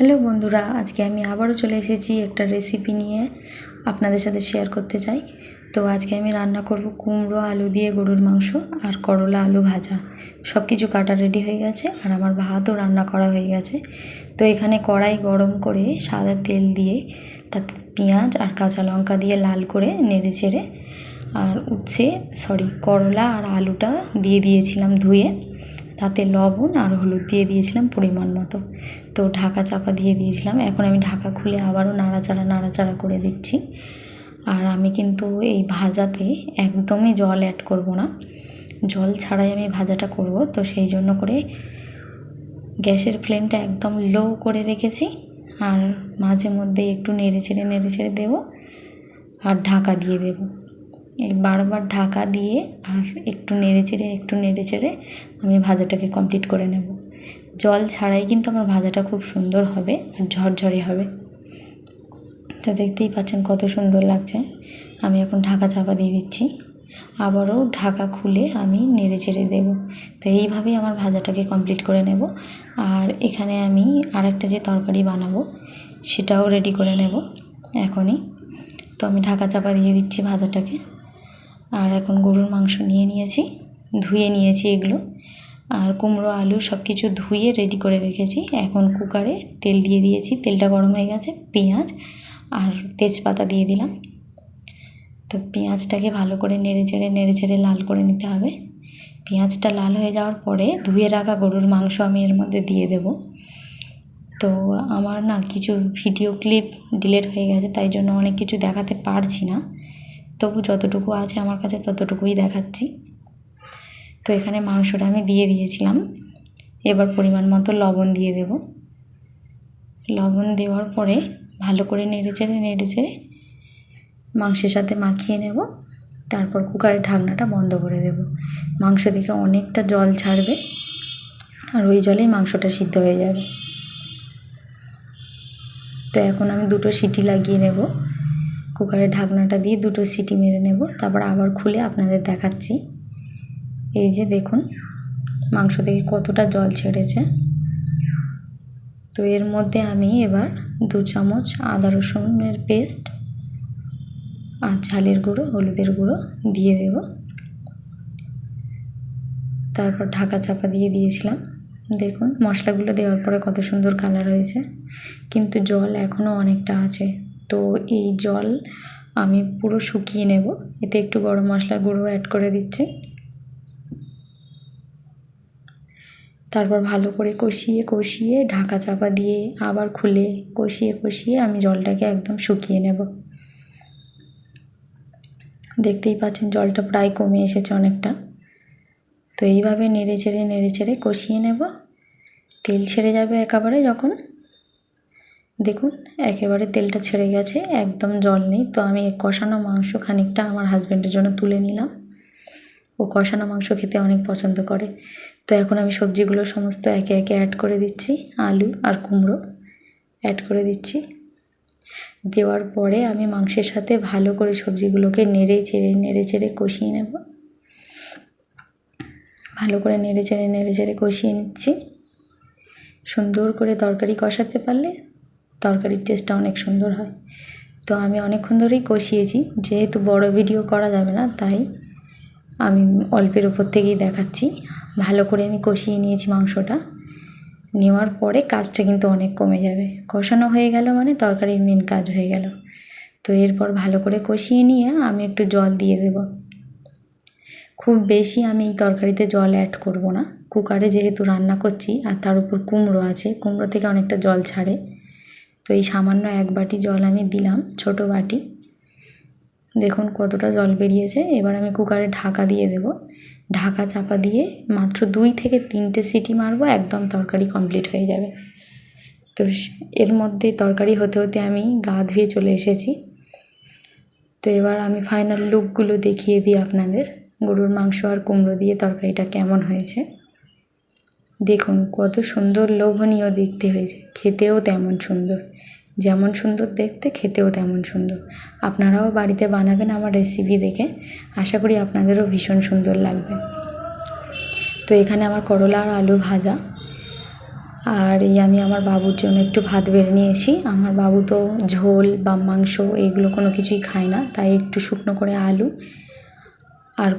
Hello বন্ধুরা, আজকে আমি আবারও চলে এসেছি একটা রেসিপি নিয়ে আপনাদের সাথে শেয়ার করতে চাই। তো আজকে আমি রান্না করব কুমড়ো আলু দিয়ে গরুর মাংস আর করলা আলু ভাজা। সব কিছু কাটা রেডি হয়ে গেছে আর আমার ভাতও রান্না করা হয়ে গেছে। তো এখানে কড়াই গরম করে সাদা তেল দিয়ে তাতে পেঁয়াজ আর কাঁচা লঙ্কা দিয়ে লাল করে নেড়ে চেড়ে আর করলা আর আলুটা দিয়ে দিয়েছিলাম ধুয়ে, তাতে লবণ আর হলুদ দিয়ে দিয়েছিলাম পরিমাণ মতো। তো ঢাকা চাপা দিয়ে দিয়েছিলাম। এখন আমি ঢাকা খুলে আবারও নাড়াচাড়া করে দিচ্ছি। আর আমি কিন্তু এই ভাজাতে একদমই জল অ্যাড করব না, জল ছাড়াই আমি ভাজাটা করব। তো সেই জন্য করে গ্যাসের ফ্লেমটা একদম লো করে রেখেছি আর মাঝে মধ্যে একটু নেড়ে ছেড়ে দেবো আর ঢাকা দিয়ে দেবো। এই বারবার ঢাকা দিয়ে আর একটু নেড়ে চেড়ে আমি ভাজাটাকে কমপ্লিট করে নেব। জল ছাড়াই কিন্তু আমার ভাজাটা খুব সুন্দর হবে আর ঝরঝরে হবে। তো দেখতেই পাচ্ছেন কত সুন্দর লাগছে। আমি এখন ঢাকা চাপা দিয়ে দিচ্ছি, আবারও ঢাকা খুলে আমি নেড়ে চেড়ে দেবো। তো এইভাবেই আমার ভাজাটাকে কমপ্লিট করে নেব। আর এখানে আমি আরেকটা যে তরকারি বানাবো সেটাও রেডি করে নেব এখনই। তো আমি ঢাকা চাপা দিয়ে দিচ্ছি ভাজাটাকে। আর এখন গরুর মাংস নিয়েছি, ধুয়ে নিয়েছি এগুলো, আর কুমড়ো আলু সব কিছু ধুয়ে রেডি করে রেখেছি। এখন কুকারে তেল দিয়ে দিয়েছি, তেলটা গরম হয়ে গেছে, পেঁয়াজ আর তেজপাতা দিয়ে দিলাম। তো পেঁয়াজটাকে ভালো করে নেড়ে চেড়ে লাল করে নিতে হবে। পেঁয়াজটা লাল হয়ে যাওয়ার পরে ধুয়ে রাখা গরুর মাংস আমি এর মধ্যে দিয়ে দেব। তো আমার না কিছু ভিডিও ক্লিপ ডিলিট হয়ে গেছে, তাই জন্য অনেক কিছু দেখাতে পারছি না, তবু যতটুকু আছে আমার কাছে ততটুকুই দেখাচ্ছি। তো এখানে মাংসটা আমি দিয়ে দিয়েছিলাম। এবার পরিমাণ মতো লবণ দিয়ে দেব। লবণ দেওয়ার পরে ভালো করে নেড়ে চেড়ে মাংসের সাথে মাখিয়ে নেব। তারপর কুকারের ঢাকনাটা বন্ধ করে দেব। মাংস থেকে অনেকটা জল ছাড়বে আর ওই জলেই মাংসটা সিদ্ধ হয়ে যাবে। তো এখন আমি 2টো সিটি লাগিয়ে নেব। কুকারের ঢাকনাটা দিয়ে 2টো সিটি মেরে নেব, তারপর আবার খুলে আপনাদের দেখাচ্ছি। এই যে দেখুন মাংস থেকে কতটা জল ছেড়েছে। তো এর মধ্যে আমি এবার 2 চামচ আদা রসুনের পেস্ট আর ঝালের গুঁড়ো, হলুদের গুঁড়ো দিয়ে দেব। তারপর ঢাকা চাপা দিয়ে দিয়েছিলাম। দেখুন মশলাগুলো দেওয়ার পরে কত সুন্দর কালার হয়েছে, কিন্তু জল এখনও অনেকটা আছে। তো এই জল আমি পুরো শুকিয়ে নেব। এতে একটু গরম মশলা গুঁড়ো অ্যাড করে দিচ্ছি। তারপর ভালো করে কষিয়ে ঢাকা চাপা দিয়ে আবার খুলে কষিয়ে আমি জলটাকে একদম শুকিয়ে নেব। দেখতেই পাচ্ছেন জলটা প্রায় কমে এসেছে অনেকটা। তো এইভাবে নেড়ে চেড়ে কষিয়ে নেব। তেল ছেড়ে যাবে একেবারে যখন দেখুন একেবারে তেলটা ছেড়ে গেছে, একদম জল নেই। তো আমি কষানো মাংস খানিকটা আমার হাজব্যান্ডের জন্য তুলে নিলাম। ও কষানো মাংস খেতে অনেক পছন্দ করে। তো এখন আমি সবজিগুলো সমস্ত একে অ্যাড করে দিচ্ছি। আলু আর কুমড়ো অ্যাড করে দিচ্ছি। দেওয়ার পরে আমি মাংসের সাথে ভালো করে সবজিগুলোকে নেড়ে চেড়ে কষিয়ে নেব। ভালো করে নেড়ে চেড়ে কষিয়ে নিচ্ছি। সুন্দর করে তরকারি কষাতে পারলে তরকারির টেস্টটা অনেক সুন্দর হয়। তো আমি অনেকক্ষণ ধরেই কষিয়েছি, যেহেতু বড় ভিডিও করা যাবে না তাই আমি অল্পের উপর থেকেই দেখাচ্ছি। ভালো করে আমি কষিয়ে নিয়েছি মাংসটা। নেওয়ার পরে কাজটা কিন্তু অনেক কমে যাবে। কষানো হয়ে গেল মানে তরকারির মেন কাজ হয়ে গেল। তো এরপর ভালো করে কষিয়ে নিয়ে আমি একটু জল দিয়ে দেব। খুব বেশি আমি এই তরকারিতে জল অ্যাড করব না, কুকারে যেহেতু রান্না করছি আর তার উপর কুমড়ো আছে, কুমড়ো থেকে অনেকটা জল ছাড়ে। তো এই সামান্য 1 বাটি জল আমি দিলাম, ছোট বাটি। দেখুন কতটা জল বেরিয়েছে। এবার আমি কুকারে ঢাকা দিয়ে দেব। ঢাকা চাপা দিয়ে মাত্র 2 থেকে 3টে সিটি মারবো, একদম তরকারি কমপ্লিট হয়ে যাবে। তো এর মধ্যে তরকারি হতে আমি গা ধুয়ে চলে এসেছি। তো এবার আমি ফাইনাল লুকগুলো দেখিয়ে দিই আপনাদের। গরুর মাংস আর কুমড়ো দিয়ে তরকারিটা কেমন হয়েছে দেখুন, কত সুন্দর লোভনীয় দেখতে হয়েছে, খেতেও তেমন সুন্দর। যেমন সুন্দর দেখতে খেতেও তেমন সুন্দর। আপনারাও বাড়িতে বানাবেন আমার রেসিপি দেখে, আশা করি আপনাদেরও ভীষণ সুন্দর লাগবে। তো এখানে আমার করলা আর আলু ভাজা আর এই আমি আমার বাবুর জন্য একটু ভাত বেড়ে নিয়েছি। আমার বাবু তো ঝোল বা মাংস এইগুলো কোনো কিছুই খায় না, তাই একটু শুকনো করে আলু আর